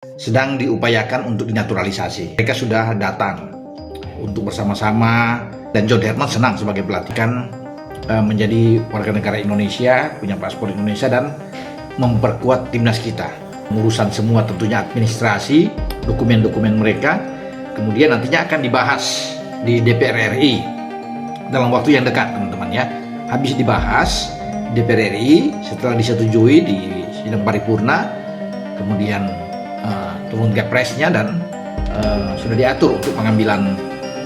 sedang diupayakan untuk dinaturalisasi. Mereka sudah datang untuk bersama-sama, dan John Herdman senang sebagai pelatih kan menjadi warga negara Indonesia, punya paspor Indonesia, dan memperkuat timnas kita. Urusan semua tentunya administrasi, dokumen-dokumen mereka, kemudian nantinya akan dibahas di DPR RI dalam waktu yang dekat, teman-teman ya. Habis dibahas DPR RI, setelah disetujui di sidang paripurna, kemudian turun ke presnya, dan sudah diatur untuk pengambilan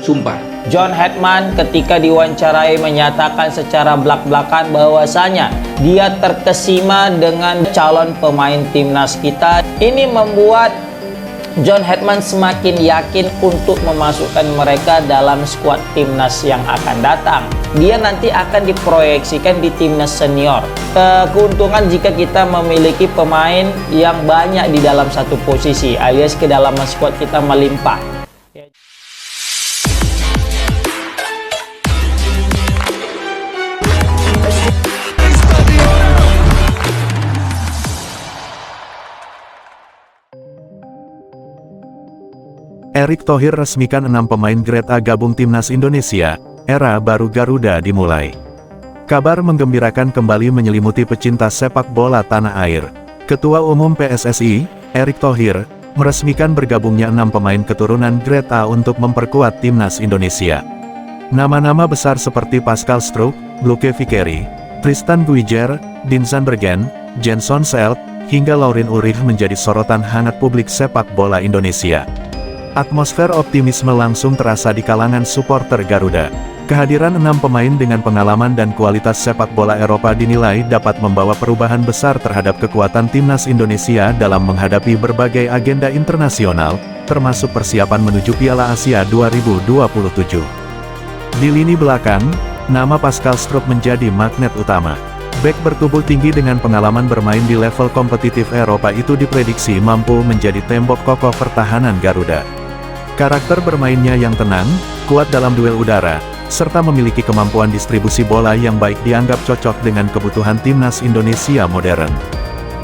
sumpah. John Herdman ketika diwawancarai menyatakan secara belak-belakan bahwasanya dia terkesima dengan calon pemain timnas kita. Ini membuat John Herdman semakin yakin untuk memasukkan mereka dalam skuad timnas yang akan datang. Dia nanti akan diproyeksikan di timnas senior. Keuntungan jika kita memiliki pemain yang banyak di dalam satu posisi, alias kedalaman skuad kita melimpah. Erick Thohir resmikan 6 pemain Grade A gabung Timnas Indonesia, era baru Garuda dimulai. Kabar menggembirakan kembali menyelimuti pecinta sepak bola tanah air. Ketua Umum PSSI, Erick Thohir, meresmikan bergabungnya 6 pemain keturunan Grade A untuk memperkuat Timnas Indonesia. Nama-nama besar seperti Pascal Struijk, Luke Vicario, Tristan Guijer, Dean Zandbergen, JensonSelt, hingga Laurin Ulrich menjadi sorotan hangat publik sepak bola Indonesia. Atmosfer optimisme langsung terasa di kalangan supporter Garuda. Kehadiran 6 pemain dengan pengalaman dan kualitas sepak bola Eropa dinilai dapat membawa perubahan besar terhadap kekuatan Timnas Indonesia dalam menghadapi berbagai agenda internasional, termasuk persiapan menuju Piala Asia 2027. Di lini belakang, nama Pascal Struijk menjadi magnet utama. Bek bertubuh tinggi dengan pengalaman bermain di level kompetitif Eropa itu diprediksi mampu menjadi tembok kokoh pertahanan Garuda. Karakter bermainnya yang tenang, kuat dalam duel udara, serta memiliki kemampuan distribusi bola yang baik dianggap cocok dengan kebutuhan Timnas Indonesia modern.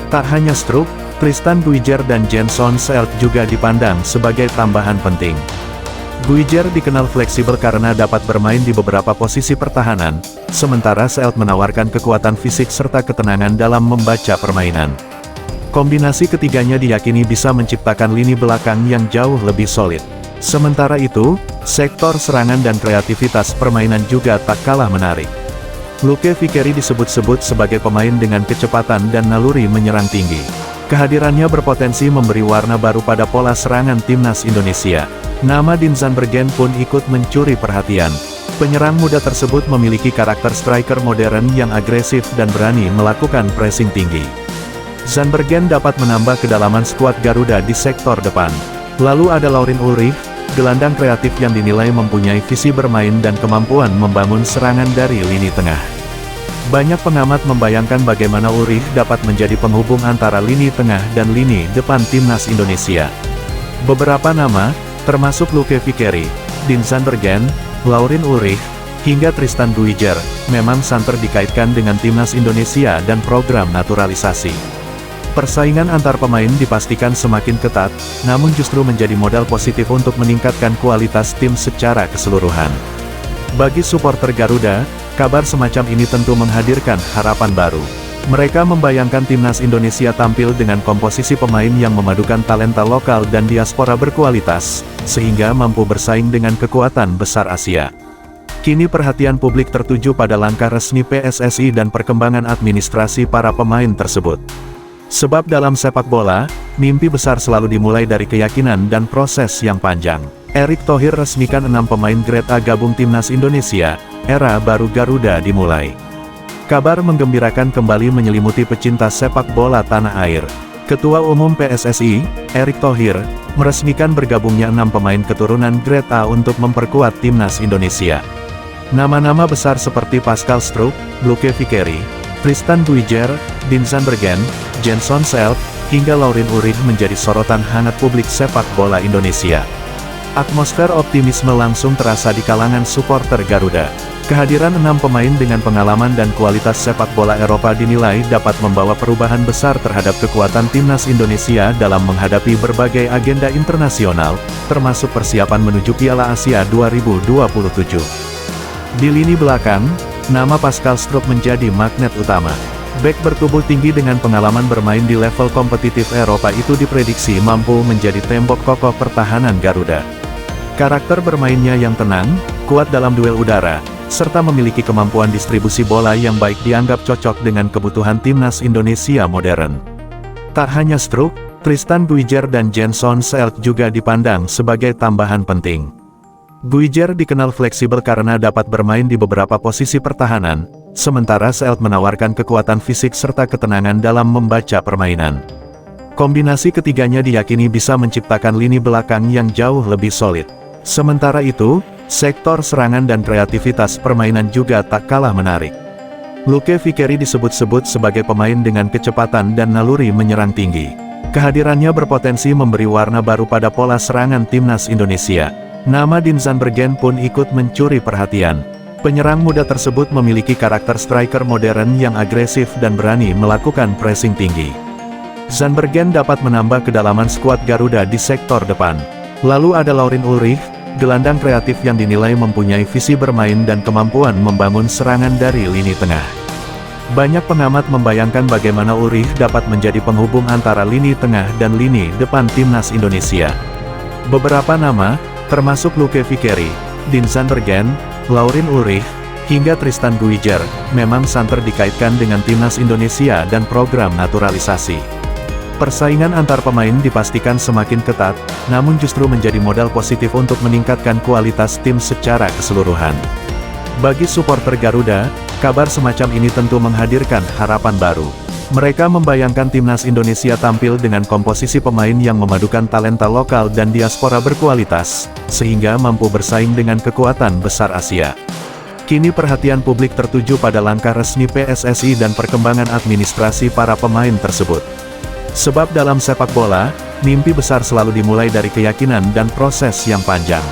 Tak hanya Struijk, Tristan Guijer dan JensonSelt juga dipandang sebagai tambahan penting. Guijer dikenal fleksibel karena dapat bermain di beberapa posisi pertahanan, sementaraSelt menawarkan kekuatan fisik serta ketenangan dalam membaca permainan. Kombinasi ketiganya diyakini bisa menciptakan lini belakang yang jauh lebih solid. Sementara itu, sektor serangan dan kreativitas permainan juga tak kalah menarik. Luke Vicario disebut-sebut sebagai pemain dengan kecepatan dan naluri menyerang tinggi. Kehadirannya berpotensi memberi warna baru pada pola serangan Timnas Indonesia. Nama Dean Zandbergen pun ikut mencuri perhatian. Penyerang muda tersebut memiliki karakter striker modern yang agresif dan berani melakukan pressing tinggi. Zandbergen dapat menambah kedalaman skuad Garuda di sektor depan. Lalu ada Laurin Ulrich, gelandang kreatif yang dinilai mempunyai visi bermain dan kemampuan membangun serangan dari lini tengah. Banyak pengamat membayangkan bagaimana Ulrich dapat menjadi penghubung antara lini tengah dan lini depan Timnas Indonesia. Beberapa nama, termasuk Luke Vicario, Dean Zandbergen, Laurin Ulrich, hingga Tristan Guijer, memang santer dikaitkan dengan Timnas Indonesia dan program naturalisasi. Persaingan antar pemain dipastikan semakin ketat, namun justru menjadi modal positif untuk meningkatkan kualitas tim secara keseluruhan. Bagi supporter Garuda, kabar semacam ini tentu menghadirkan harapan baru. Mereka membayangkan Timnas Indonesia tampil dengan komposisi pemain yang memadukan talenta lokal dan diaspora berkualitas, sehingga mampu bersaing dengan kekuatan besar Asia. Kini perhatian publik tertuju pada langkah resmi PSSI dan perkembangan administrasi para pemain tersebut. Sebab dalam sepak bola, mimpi besar selalu dimulai dari keyakinan dan proses yang panjang. Erick Thohir resmikan 6 pemain Grade A gabung Timnas Indonesia, era baru Garuda dimulai. Kabar menggembirakan kembali menyelimuti pecinta sepak bola tanah air. Ketua Umum PSSI, Erick Thohir, meresmikan bergabungnya 6 pemain keturunan Grade A untuk memperkuat Timnas Indonesia. Nama-nama besar seperti Pascal Struijk, Luke Vicario, Tristan Guijer, Dean Zandbergen, JensonSelt, hingga Laurin Ulrich menjadi sorotan hangat publik sepak bola Indonesia. Atmosfer optimisme langsung terasa di kalangan supporter Garuda. Kehadiran 6 pemain dengan pengalaman dan kualitas sepak bola Eropa dinilai dapat membawa perubahan besar terhadap kekuatan timnas Indonesia dalam menghadapi berbagai agenda internasional, termasuk persiapan menuju Piala Asia 2027. Di lini belakang, nama Pascal Struijk menjadi magnet utama. Bek bertubuh tinggi dengan pengalaman bermain di level kompetitif Eropa itu diprediksi mampu menjadi tembok kokoh pertahanan Garuda. Karakter bermainnya yang tenang, kuat dalam duel udara, serta memiliki kemampuan distribusi bola yang baik dianggap cocok dengan kebutuhan timnas Indonesia modern. Tak hanya Struijk, Tristan Guijer dan Jenson Seelt juga dipandang sebagai tambahan penting. Guijer dikenal fleksibel karena dapat bermain di beberapa posisi pertahanan, sementara Seelt menawarkan kekuatan fisik serta ketenangan dalam membaca permainan. Kombinasi ketiganya diyakini bisa menciptakan lini belakang yang jauh lebih solid. Sementara itu, sektor serangan dan kreativitas permainan juga tak kalah menarik. Luke Vickeri disebut-sebut sebagai pemain dengan kecepatan dan naluri menyerang tinggi. Kehadirannya berpotensi memberi warna baru pada pola serangan timnas Indonesia. Nama Dean Zandbergen pun ikut mencuri perhatian. Penyerang muda tersebut memiliki karakter striker modern yang agresif dan berani melakukan pressing tinggi. Zandbergen dapat menambah kedalaman skuad Garuda di sektor depan. Lalu ada Laurin Ulrich, gelandang kreatif yang dinilai mempunyai visi bermain dan kemampuan membangun serangan dari lini tengah. Banyak pengamat membayangkan bagaimana Ulrich dapat menjadi penghubung antara lini tengah dan lini depan timnas Indonesia. Beberapa nama, termasuk Luke Vickeri, Dean Zandbergen, Laurin Ulrich, hingga Tristan Guijer, memang santer dikaitkan dengan timnas Indonesia dan program naturalisasi. Persaingan antar pemain dipastikan semakin ketat, namun justru menjadi modal positif untuk meningkatkan kualitas tim secara keseluruhan. Bagi supporter Garuda, kabar semacam ini tentu menghadirkan harapan baru. Mereka membayangkan timnas Indonesia tampil dengan komposisi pemain yang memadukan talenta lokal dan diaspora berkualitas, sehingga mampu bersaing dengan kekuatan besar Asia. Kini perhatian publik tertuju pada langkah resmi PSSI dan perkembangan administrasi para pemain tersebut. Sebab dalam sepak bola, mimpi besar selalu dimulai dari keyakinan dan proses yang panjang.